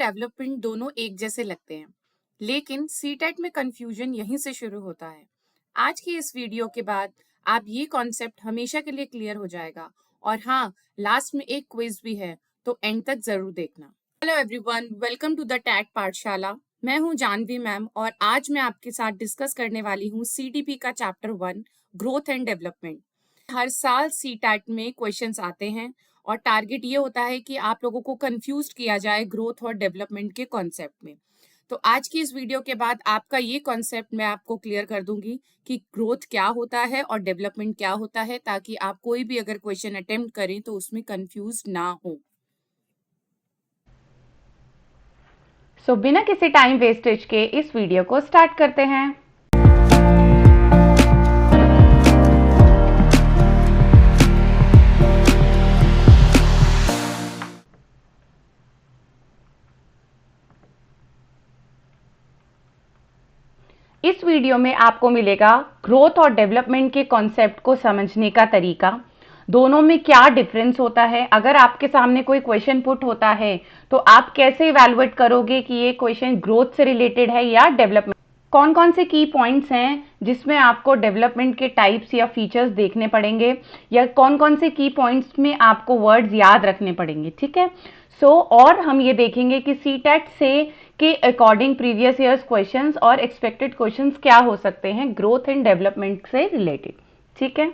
Development दोनों एक जैसे लगते हैं, लेकिन सीटेट में कंफ्यूजन यहीं से शुरू होता है। आज की इस वीडियो के बाद आप ये कॉन्सेप्ट हमेशा के लिए क्लियर हो जाएगा। और हाँ, लास्ट में एक क्विज भी है, तो एंड तक जरूर देखना। Hello everyone, welcome to the TET Pathshala. मैं हूँ जानवी मैम और आज मैं आपके साथ डिस्कस करने वाली हूँ सीटीपी का चैप्टर 1, ग्रोथ एंड डेवलपमेंट। हर साल सीटैट में क्वेश्चंस आते हैं और टारगेट ये होता है कि आप लोगों को कंफ्यूज किया जाए ग्रोथ और डेवलपमेंट के कॉन्सेप्ट में। तो आज की इस वीडियो के बाद आपका ये कॉन्सेप्ट मैं आपको क्लियर कर दूंगी कि ग्रोथ क्या होता है और डेवलपमेंट क्या होता है, ताकि आप कोई भी अगर क्वेश्चन अटेम्प्ट करें तो उसमें कंफ्यूज ना हो। बिना किसी टाइम वेस्टेज के इस वीडियो को स्टार्ट करते हैं। इस वीडियो में आपको मिलेगा ग्रोथ और डेवलपमेंट के कॉन्सेप्ट को समझने का तरीका, दोनों में क्या डिफरेंस होता है। अगर आपके सामने कोई क्वेश्चन पुट होता है तो आप कैसे इवैल्यूएट करोगे कि ये क्वेश्चन ग्रोथ से रिलेटेड है या डेवलपमेंट। कौन कौन से की पॉइंट्स हैं जिसमें आपको डेवलपमेंट के टाइप्स या फीचर्स देखने पड़ेंगे, या कौन कौन से की पॉइंट्स में आपको वर्ड्स याद रखने पड़ेंगे, ठीक है। और हम ये देखेंगे कि सीटेट से के अकॉर्डिंग प्रीवियस ईयर्स क्वेश्चंस और एक्सपेक्टेड क्वेश्चंस क्या हो सकते हैं ग्रोथ एंड डेवलपमेंट से रिलेटेड, ठीक है।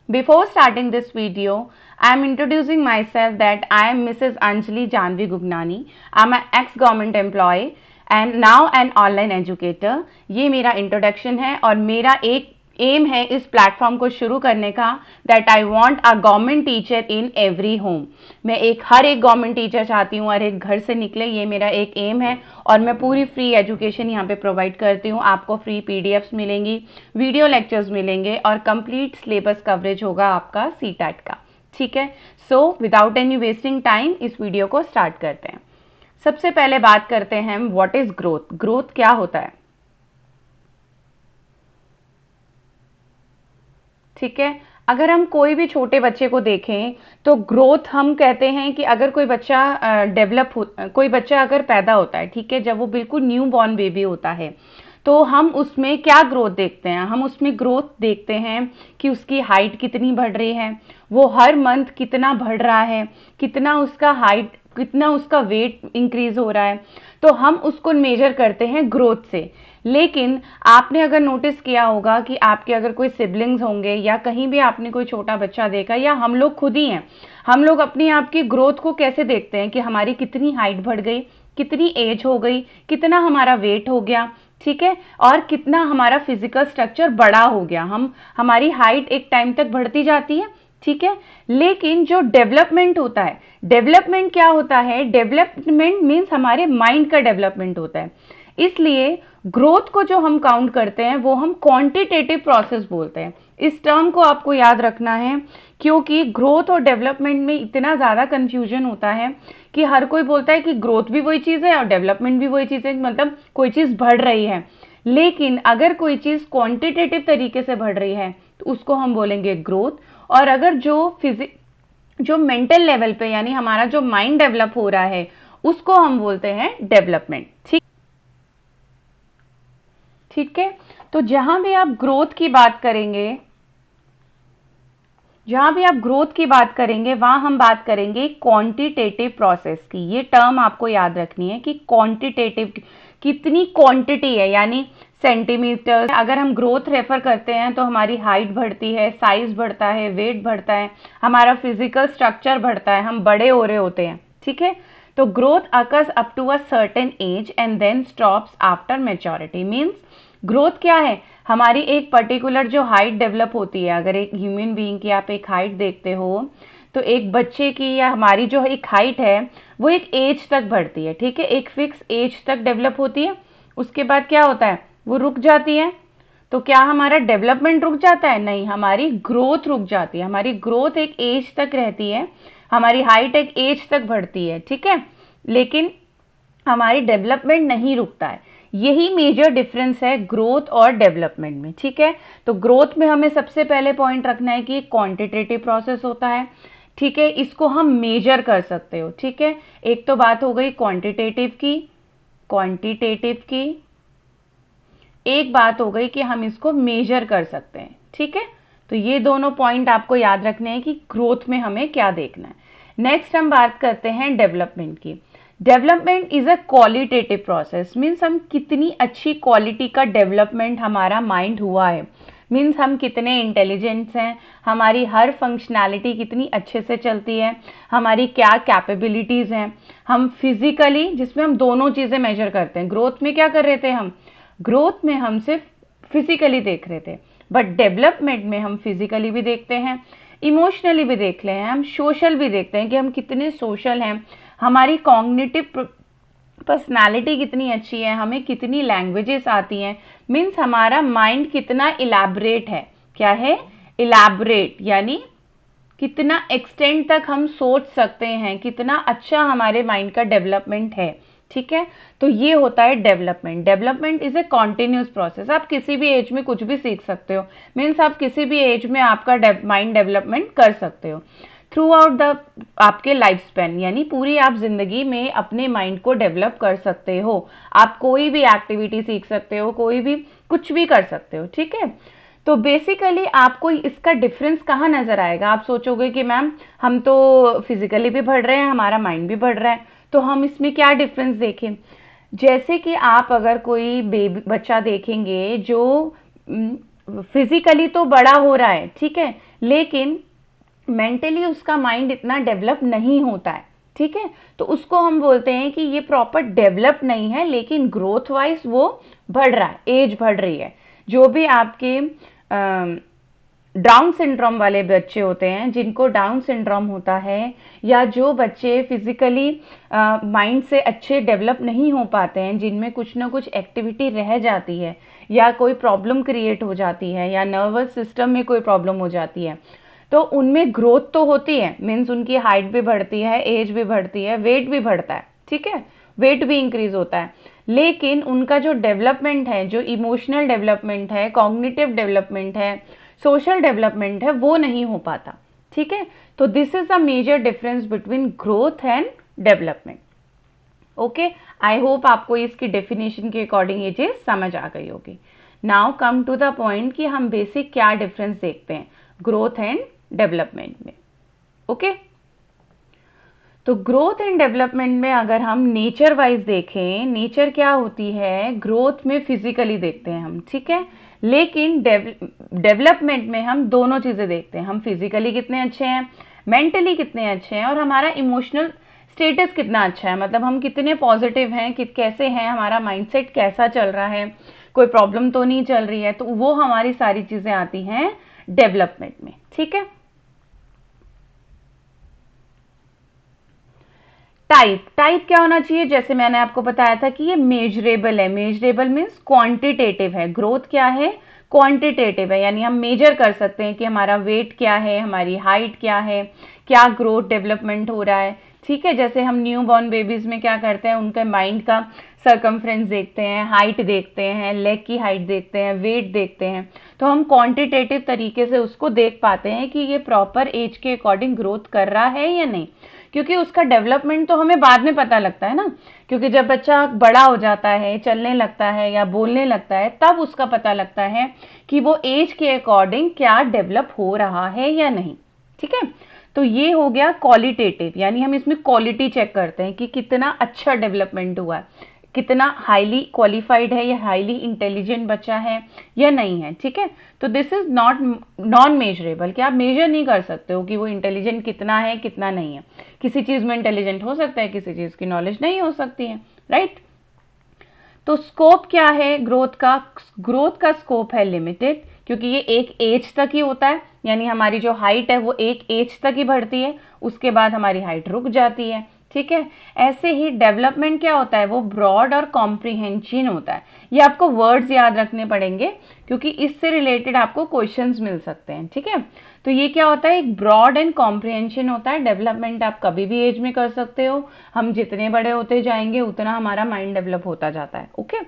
Before starting this video, I am introducing myself that I am Mrs. Anjali Janvi Gugnani. I am an ex-government employee and now an online educator. ये मेरा introduction है और मेरा एक एम है इस प्लेटफॉर्म को शुरू करने का, that I want a government teacher in every home. मैं हर एक गवर्नमेंट टीचर चाहती हूँ और एक घर से निकले, ये मेरा एक एम है। और मैं पूरी फ्री एजुकेशन यहाँ पे प्रोवाइड करती हूँ। आपको फ्री पीडीएफ्स मिलेंगी, वीडियो लेक्चर्स मिलेंगे और कंप्लीट सिलेबस कवरेज होगा आपका सीटेट का, ठीक है। विदाउट एनी वेस्टिंग टाइम इस वीडियो को स्टार्ट करते हैं। सबसे पहले बात करते हैं हम व्हाट इज ग्रोथ। ग्रोथ क्या होता है, ठीक है। अगर हम कोई भी छोटे बच्चे को देखें तो ग्रोथ हम कहते हैं कि अगर कोई बच्चा कोई बच्चा अगर पैदा होता है, ठीक है, जब वो बिल्कुल न्यू बॉर्न बेबी होता है तो हम उसमें क्या ग्रोथ देखते हैं। हम उसमें ग्रोथ देखते हैं कि उसकी हाइट कितनी बढ़ रही है, वो हर मंथ कितना बढ़ रहा है, कितना उसका हाइट, कितना उसका वेट इंक्रीज हो रहा है। तो हम उसको मेजर करते हैं ग्रोथ से। लेकिन आपने अगर नोटिस किया होगा कि आपके अगर कोई सिबलिंग्स होंगे या कहीं भी आपने कोई छोटा बच्चा देखा, या हम लोग खुद ही हैं, हम लोग अपने आप की ग्रोथ को कैसे देखते हैं कि हमारी कितनी हाइट बढ़ गई, कितनी एज हो गई, कितना हमारा वेट हो गया, ठीक है, और कितना हमारा फिजिकल स्ट्रक्चर बड़ा हो गया। हमारी हाइट एक टाइम तक बढ़ती जाती है, ठीक है। लेकिन जो डेवलपमेंट होता है, डेवलपमेंट क्या होता है, डेवलपमेंट मीन्स हमारे माइंड का डेवलपमेंट होता है। इसलिए ग्रोथ को जो हम काउंट करते हैं वो हम क्वांटिटेटिव प्रोसेस बोलते हैं। इस टर्म को आपको याद रखना है, क्योंकि ग्रोथ और डेवलपमेंट में इतना ज़्यादा कंफ्यूजन होता है कि हर कोई बोलता है कि ग्रोथ भी वही चीज़ है और डेवलपमेंट भी वही चीज़ है, मतलब कोई चीज़ बढ़ रही है। लेकिन अगर कोई चीज़ क्वांटिटेटिव तरीके से बढ़ रही है तो उसको हम बोलेंगे ग्रोथ। और अगर जो मेंटल लेवल पे, यानी हमारा जो माइंड डेवलप हो रहा है, उसको हम बोलते हैं डेवलपमेंट, ठीक है। तो जहां भी आप ग्रोथ की बात करेंगे, वहां हम बात करेंगे क्वांटिटेटिव प्रोसेस की। ये टर्म आपको याद रखनी है कि क्वांटिटेटिव कितनी क्वांटिटी है, यानी सेंटीमीटर। अगर हम ग्रोथ रेफर करते हैं तो हमारी हाइट बढ़ती है, साइज बढ़ता है, वेट बढ़ता है, हमारा फिजिकल स्ट्रक्चर बढ़ता है, हम बड़े हो रहे होते हैं, ठीक है। तो growth occurs up to a certain age and then stops after maturity. Means growth क्या है, हमारी एक पर्टिकुलर जो हाइट डेवलप होती है। अगर एक ह्यूमन बीइंग की आप एक हाइट देखते हो तो एक बच्चे की या हमारी जो एक हाइट है वो एक एज तक बढ़ती है, ठीक है, एक फिक्स एज तक डेवलप होती है। उसके बाद क्या होता है, वो रुक जाती है। तो क्या हमारा डेवलपमेंट रुक जाता है? नहीं, हमारी ग्रोथ रुक जाती है। हमारी ग्रोथ एक एज तक रहती है, हमारी हाइट एक एज तक बढ़ती है, ठीक है, लेकिन हमारी डेवलपमेंट नहीं रुकता है। यही मेजर डिफरेंस है ग्रोथ और डेवलपमेंट में, ठीक है। तो ग्रोथ में हमें सबसे पहले पॉइंट रखना है कि क्वांटिटेटिव प्रोसेस होता है। ठीक है, इसको हम मेजर कर सकते हो। ठीक है, एक तो बात हो गई क्वांटिटेटिव की, एक बात हो गई कि हम इसको मेजर कर सकते हैं। ठीक है, तो ये दोनों पॉइंट आपको याद रखने हैं कि ग्रोथ में हमें क्या देखना है। नेक्स्ट हम बात करते हैं डेवलपमेंट की। Development is a qualitative process, means हम कितनी अच्छी क्वालिटी का डेवलपमेंट हमारा माइंड हुआ है, मीन्स हम कितने इंटेलिजेंट्स हैं, हमारी हर फंक्शनैलिटी कितनी अच्छे से चलती है, हमारी क्या कैपेबिलिटीज हैं, हम फिजिकली, जिसमें हम दोनों चीजें मेजर करते हैं। ग्रोथ में क्या कर रहे थे हम, ग्रोथ में हम सिर्फ फिजिकली देख रहे थे, बट डेवलपमेंट में हम फिजिकली भी देखते हैं, इमोशनली भी देख रहे हैं, हम सोशल भी देखते हैं कि हम कितने सोशल हैं, हमारी कॉग्निटिव पर्सनालिटी कितनी अच्छी है, हमें कितनी लैंग्वेजेस आती हैं, मीन्स हमारा माइंड कितना इलैबोरेट है। क्या है, इलैबोरेट, यानी कितना एक्सटेंड तक हम सोच सकते हैं, कितना अच्छा हमारे माइंड का डेवलपमेंट है। ठीक है, तो ये होता है development. Development is a continuous process, आप किसी भी एज में कुछ भी सीख सकते हो, मीन्स आप किसी भी एज में आपका माइंड डेवलपमेंट कर सकते हो थ्रू आउट द आपके लाइफ स्पैन, यानी पूरी आप जिंदगी में अपने माइंड को डेवलप कर सकते हो। आप कोई भी एक्टिविटी सीख सकते हो, कोई भी कुछ भी कर सकते हो। ठीक है, तो बेसिकली आपको इसका डिफरेंस कहाँ नजर आएगा। आप सोचोगे कि मैम हम तो फिजिकली भी बढ़ रहे हैं, हमारा माइंड भी बढ़ रहा है, तो हम इसमें क्या डिफरेंस देखें। जैसे कि आप अगर कोई बेबी बच्चा देखेंगे जो फिजिकली तो बड़ा हो रहा है, ठीक है, लेकिन मेंटली उसका माइंड इतना डेवलप नहीं होता है। ठीक है, तो उसको हम बोलते हैं कि ये प्रॉपर डेवलप नहीं है, लेकिन ग्रोथ वाइज वो बढ़ रहा है, एज बढ़ रही है। जो भी आपके डाउन सिंड्रोम वाले बच्चे होते हैं, जिनको डाउन सिंड्रोम होता है, या जो बच्चे फिजिकली माइंड से अच्छे डेवलप नहीं हो पाते हैं, जिनमें कुछ ना कुछ एक्टिविटी रह जाती है, या कोई प्रॉब्लम क्रिएट हो जाती है, या नर्वस सिस्टम में कोई प्रॉब्लम हो जाती है, तो उनमें ग्रोथ तो होती है, मीन्स उनकी हाइट भी बढ़ती है, एज भी बढ़ती है, वेट भी बढ़ता है। ठीक है, वेट भी इंक्रीज होता है, लेकिन उनका जो डेवलपमेंट है, जो इमोशनल डेवलपमेंट है, कॉग्निटिव डेवलपमेंट है, सोशल डेवलपमेंट है, वो नहीं हो पाता। ठीक है, तो this is a major difference between growth and development. Okay, I hope आपको इसकी डेफिनेशन के अकॉर्डिंग ये चीज समझ आ गई होगी। Now come to the point कि हम बेसिक क्या डिफरेंस देखते हैं ग्रोथ एंड डेवलपमेंट में। ओके, तो ग्रोथ एंड डेवलपमेंट में अगर हम नेचर वाइज देखें, नेचर क्या होती है, ग्रोथ में फिजिकली देखते हैं हम, ठीक है, लेकिन डेवलपमेंट में हम दोनों चीजें देखते हैं, हम फिजिकली कितने अच्छे हैं, मेंटली कितने अच्छे हैं, और हमारा इमोशनल स्टेटस कितना अच्छा है, मतलब हम कितने पॉजिटिव हैं, कैसे हैं, हमारा माइंडसेट कैसा चल रहा है, कोई प्रॉब्लम तो नहीं चल रही है, तो वो हमारी सारी चीजें आती हैं डेवलपमेंट में। ठीक है, टाइप क्या होना चाहिए, जैसे मैंने आपको बताया था कि ये मेजरेबल है, मेजरेबल मीन्स क्वांटिटेटिव है। ग्रोथ क्या है, क्वांटिटेटिव है, यानी हम मेजर कर सकते हैं कि हमारा वेट क्या है, हमारी हाइट क्या है, क्या ग्रोथ डेवलपमेंट हो रहा है। ठीक है, जैसे हम न्यू बॉर्न बेबीज में क्या करते हैं, उनके माइंड का सरकमफ्रेंस देखते हैं, हाइट देखते हैं, लेग की हाइट देखते हैं, वेट देखते हैं, तो हम क्वांटिटेटिव तरीके से उसको देख पाते हैं कि ये प्रॉपर एज के अकॉर्डिंग ग्रोथ कर रहा है या नहीं, क्योंकि उसका डेवलपमेंट तो हमें बाद में पता लगता है ना, क्योंकि जब बच्चा बड़ा हो जाता है, चलने लगता है या बोलने लगता है, तब उसका पता लगता है कि वो एज के अकॉर्डिंग क्या डेवलप हो रहा है या नहीं। ठीक है, तो ये हो गया क्वालिटेटिव, यानी हम इसमें क्वालिटी चेक करते हैं कि कितना अच्छा डेवलपमेंट हुआ है, कितना हाईली क्वालिफाइड है या हाईली इंटेलिजेंट बच्चा है या नहीं है। ठीक है, तो this is not non measurable, कि आप मेजर नहीं कर सकते हो कि वो इंटेलिजेंट कितना है कितना नहीं है। किसी चीज में इंटेलिजेंट हो सकता है, किसी चीज की नॉलेज नहीं हो सकती है, राइट। तो स्कोप क्या है ग्रोथ का, ग्रोथ का स्कोप है लिमिटेड, क्योंकि ये एक एज तक ही होता है, यानी हमारी जो हाइट है वो एक एज तक ही बढ़ती है, उसके बाद हमारी हाइट रुक जाती है। ठीक है, ऐसे ही डेवलपमेंट क्या होता है, वो ब्रॉड और कॉम्प्रिहेंशन होता है। ये आपको वर्ड्स याद रखने पड़ेंगे, क्योंकि इससे रिलेटेड आपको क्वेश्चंस मिल सकते हैं। ठीक है, तो ये क्या होता है, एक ब्रॉड एंड कॉम्प्रिहेंशन होता है। डेवलपमेंट आप कभी भी एज में कर सकते हो, हम जितने बड़े होते जाएंगे उतना हमारा माइंड डेवलप होता जाता है। ओके,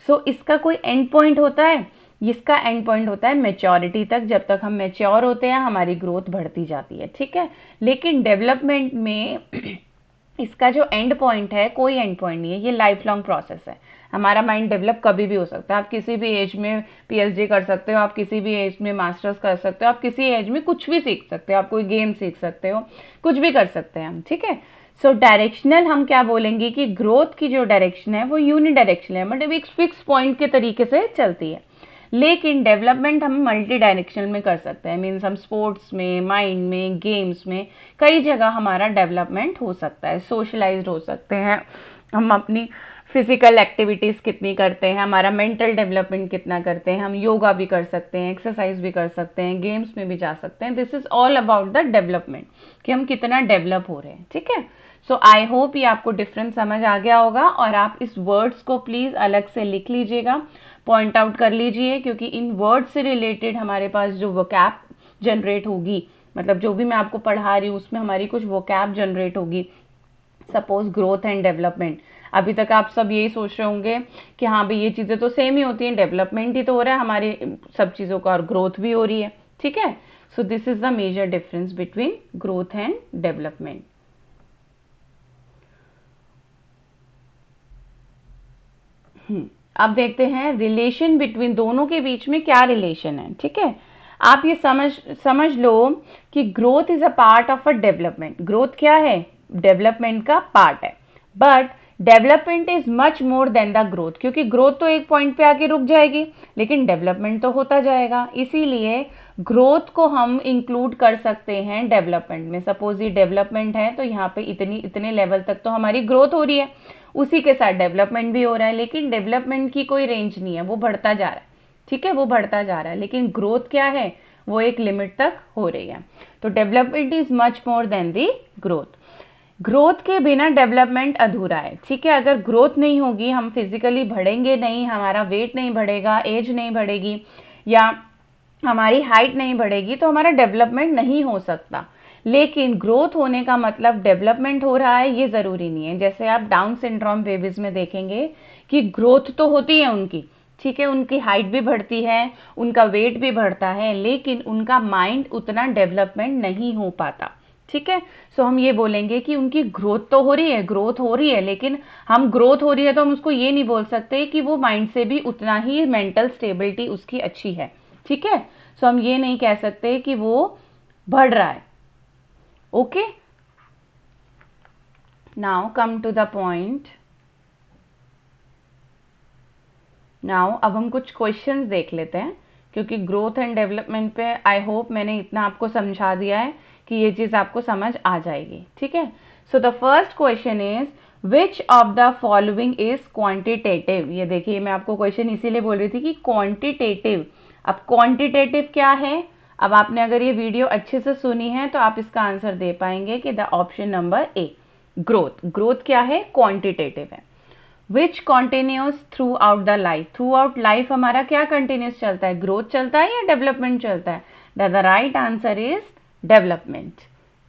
सो इसका कोई एंड पॉइंट होता है इसका एंड पॉइंट होता है मैच्योरिटी तक। जब तक हम मैच्योर होते हैं हमारी ग्रोथ बढ़ती जाती है, ठीक है। लेकिन डेवलपमेंट में इसका जो एंड पॉइंट है, कोई एंड पॉइंट नहीं है, ये लाइफ लॉन्ग प्रोसेस है। हमारा माइंड डेवलप कभी भी हो सकता है। आप किसी भी एज में पीएचडी कर सकते हो, आप किसी भी एज में मास्टर्स कर सकते हो, आप किसी एज में कुछ भी सीख सकते हो, आप कोई गेम सीख सकते हो, कुछ भी कर सकते हैं हम, ठीक है। सो डायरेक्शनल हम क्या बोलेंगे कि ग्रोथ की जो डायरेक्शन है वो यूनिडायरेक्शनल है, मतलब एक फिक्स पॉइंट के तरीके से चलती है। लेकिन डेवलपमेंट हम मल्टी डायरेक्शनल में कर सकते हैं, मीन्स हम स्पोर्ट्स में, माइंड में, गेम्स में, कई जगह हमारा डेवलपमेंट हो सकता है। सोशलाइज्ड हो सकते हैं हम, अपनी फिजिकल एक्टिविटीज कितनी करते हैं, हमारा मेंटल डेवलपमेंट कितना करते हैं, हम योगा भी कर सकते हैं, एक्सरसाइज भी कर सकते हैं, गेम्स में भी जा सकते हैं। This is all about the development, कि हम कितना डेवलप हो रहे हैं, ठीक है। सो आई होप ये आपको डिफरेंस समझ आ गया होगा, और आप इस वर्ड्स को प्लीज अलग से लिख लीजिएगा, पॉइंट आउट कर लीजिए, क्योंकि इन वर्ड से रिलेटेड हमारे पास जो वोकैब जनरेट होगी, मतलब जो भी मैं आपको पढ़ा रही हूँ उसमें हमारी कुछ वोकैब जनरेट होगी। सपोज ग्रोथ एंड डेवलपमेंट, अभी तक आप सब यही सोच रहे होंगे कि हाँ भाई ये चीजें तो सेम ही होती हैं, डेवलपमेंट ही तो हो रहा है हमारी सब चीजों का, और ग्रोथ भी हो रही है, ठीक है। So this is the major difference between growth and development. अब देखते हैं रिलेशन बिटवीन, दोनों के बीच में क्या रिलेशन है, ठीक है। आप ये समझ लो कि growth is a part of a development. Growth क्या है? डेवलपमेंट का पार्ट है। But development is much more than the growth, क्योंकि ग्रोथ तो एक पॉइंट पे आके रुक जाएगी, लेकिन डेवलपमेंट तो होता जाएगा। इसीलिए ग्रोथ को हम इंक्लूड कर सकते हैं डेवलपमेंट में। सपोज ये डेवलपमेंट है तो यहाँ पे इतने लेवल तक तो हमारी ग्रोथ हो रही है, उसी के साथ डेवलपमेंट भी हो रहा है, लेकिन डेवलपमेंट की कोई रेंज नहीं है, वो बढ़ता जा रहा है, ठीक है, वो बढ़ता जा रहा है। लेकिन ग्रोथ क्या है? वो एक लिमिट तक हो रही है। तो development is much more than the growth. Growth के बिना डेवलपमेंट अधूरा है, ठीक है। अगर ग्रोथ नहीं होगी, हम फिजिकली बढ़ेंगे नहीं, हमारा वेट नहीं बढ़ेगा, एज नहीं बढ़ेगी, या हमारी हाइट नहीं बढ़ेगी, तो हमारा डेवलपमेंट नहीं हो सकता। लेकिन ग्रोथ होने का मतलब डेवलपमेंट हो रहा है ये जरूरी नहीं है। जैसे आप डाउन सिंड्रोम बेबीज में देखेंगे कि ग्रोथ तो होती है उनकी, ठीक है, उनकी हाइट भी बढ़ती है, उनका वेट भी बढ़ता है, लेकिन उनका माइंड उतना डेवलपमेंट नहीं हो पाता, ठीक है। सो हम ये बोलेंगे कि उनकी ग्रोथ तो हो रही है, ग्रोथ हो रही है, लेकिन हम ग्रोथ हो रही है तो हम उसको ये नहीं बोल सकते कि वो माइंड से भी उतना ही मेंटल स्टेबिलिटी उसकी अच्छी है, ठीक है। सो हम ये नहीं कह सकते कि वो बढ़ रहा है। Okay, now come to the point. Now अब हम कुछ क्वेश्चंस देख लेते हैं, क्योंकि ग्रोथ एंड डेवलपमेंट पे आई होप मैंने इतना आपको समझा दिया है कि ये चीज आपको समझ आ जाएगी, ठीक है। So the first question is which of the following is quantitative. ये देखिए, मैं आपको क्वेश्चन इसीलिए बोल रही थी कि क्वांटिटेटिव। अब क्वांटिटेटिव क्या है? अब आपने अगर ये वीडियो अच्छे से सुनी है तो आप इसका आंसर दे पाएंगे कि the option number A, growth. Growth क्या है? क्वांटिटेटिव है। Which continuous throughout the life. Throughout life हमारा क्या कंटिन्यूस चलता है? ग्रोथ चलता है या डेवलपमेंट चलता है? The right answer is development,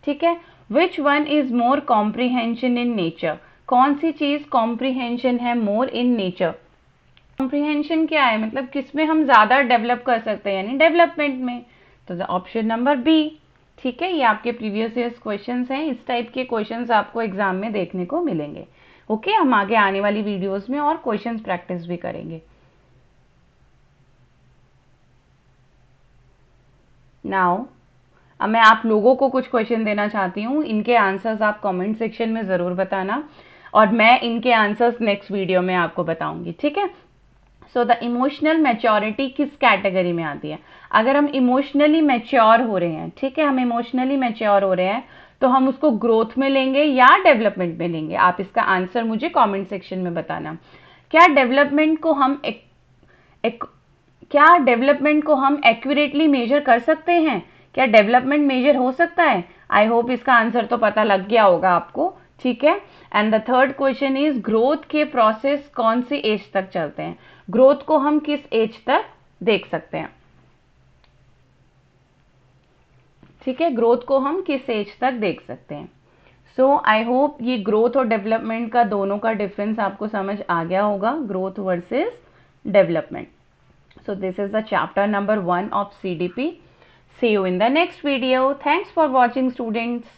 ठीक है। Which one is more comprehension in nature. कौन सी चीज कॉम्प्रीहेंशन है मोर इन नेचर? कॉम्प्रीहेंशन क्या है? मतलब किसमें हम ज्यादा डेवलप कर सकते हैं, यानी डेवलपमेंट में। तो द ऑप्शन नंबर बी, ठीक है। ये आपके प्रीवियस ईयर्स क्वेश्चंस हैं, इस टाइप के क्वेश्चंस आपको एग्जाम में देखने को मिलेंगे। ओके, हम आगे आने वाली वीडियोस में और क्वेश्चंस प्रैक्टिस भी करेंगे। नाउ अब मैं आप लोगों को कुछ क्वेश्चन देना चाहती हूँ, इनके आंसर्स आप कमेंट सेक्शन में जरूर बताना, और मैं इनके आंसर्स नेक्स्ट वीडियो में आपको बताऊंगी, ठीक है। सो द इमोशनल मैच्योरिटी किस कैटेगरी में आती है? अगर हम इमोशनली मैच्योर हो रहे हैं, ठीक है, हम इमोशनली मैच्योर हो रहे हैं, तो हम उसको ग्रोथ में लेंगे या डेवलपमेंट में लेंगे? आप इसका आंसर मुझे कमेंट सेक्शन में बताना। क्या डेवलपमेंट को हम क्या डेवलपमेंट को हम एक्यूरेटली मेजर कर सकते हैं? क्या डेवलपमेंट मेजर हो सकता है? आई होप इसका आंसर तो पता लग गया होगा आपको, ठीक है। And the third question is growth के प्रोसेस कौन सी एज तक चलते हैं? ग्रोथ को हम किस एज तक देख सकते हैं, ठीक है, ग्रोथ को हम किस एज तक देख सकते हैं? सो आई होप ये ग्रोथ और डेवलपमेंट का दोनों का डिफरेंस आपको समझ आ गया होगा, growth versus development. So this is the chapter number 1 of CDP. See you in the next video. Thanks for watching, students.